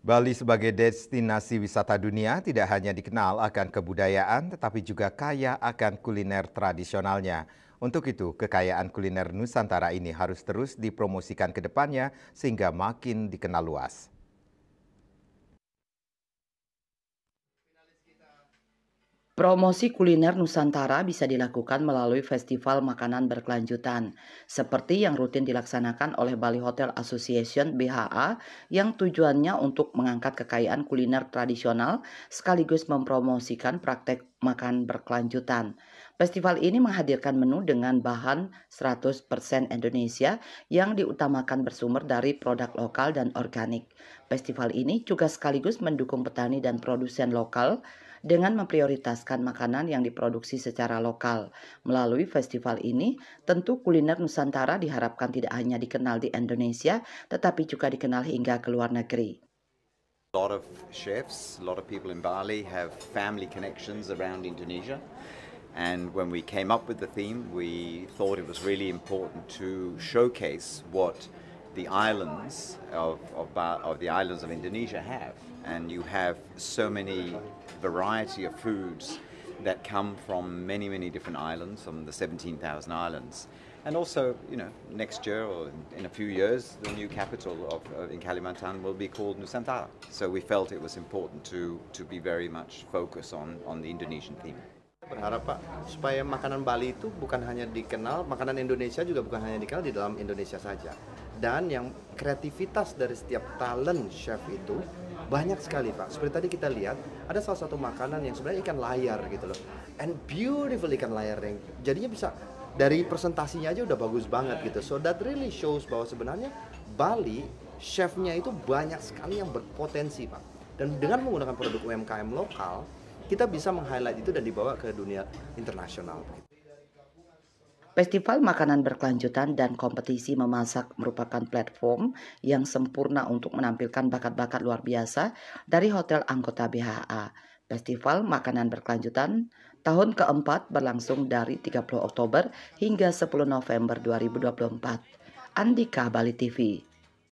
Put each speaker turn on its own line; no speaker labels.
Bali sebagai destinasi wisata dunia tidak hanya dikenal akan kebudayaan, tetapi juga kaya akan kuliner tradisionalnya. Untuk itu, kekayaan kuliner Nusantara ini harus terus dipromosikan ke depannya sehingga makin dikenal luas.
Promosi kuliner Nusantara bisa dilakukan melalui festival makanan berkelanjutan, seperti yang rutin dilaksanakan oleh Bali Hotel Association (BHA) yang tujuannya untuk mengangkat kekayaan kuliner tradisional sekaligus mempromosikan praktek makan berkelanjutan. Festival ini menghadirkan menu dengan bahan 100% Indonesia yang diutamakan bersumber dari produk lokal dan organik. Festival ini juga sekaligus mendukung petani dan produsen lokal dengan memprioritaskan makanan yang diproduksi secara lokal. Melalui festival ini, tentu kuliner Nusantara diharapkan tidak hanya dikenal di Indonesia, tetapi juga dikenal hingga ke luar negeri.
A lot of chefs, a lot of people in Bali have family connections around Indonesia. And when we came up with the theme, we thought it was really important to showcase what the islands of the islands of Indonesia have. And you have so many variety of foods that come from many, many different islands, from the 17,000 islands. And also, next year or in a few years, the new capital in Kalimantan will be called Nusantara. So we felt it was important to be very much focused on the Indonesian theme.
Berharap Pak, supaya makanan Bali itu bukan hanya dikenal, makanan Indonesia juga bukan hanya dikenal di dalam Indonesia saja. Dan yang kreativitas dari setiap talent chef itu banyak sekali Pak. Seperti tadi kita lihat, ada salah satu makanan yang sebenarnya ikan layar gitu loh. And beautiful ikan layar yang jadinya bisa dari presentasinya aja udah bagus banget gitu. So that really shows bahwa sebenarnya Bali, chefnya itu banyak sekali yang berpotensi Pak. Dan dengan menggunakan produk UMKM lokal, kita bisa meng-highlight itu dan dibawa ke dunia internasional.
Festival makanan berkelanjutan dan kompetisi memasak merupakan platform yang sempurna untuk menampilkan bakat-bakat luar biasa dari hotel anggota BHA. Festival makanan berkelanjutan tahun keempat berlangsung dari 30 Oktober hingga 10 November 2024. Andika, Bali TV.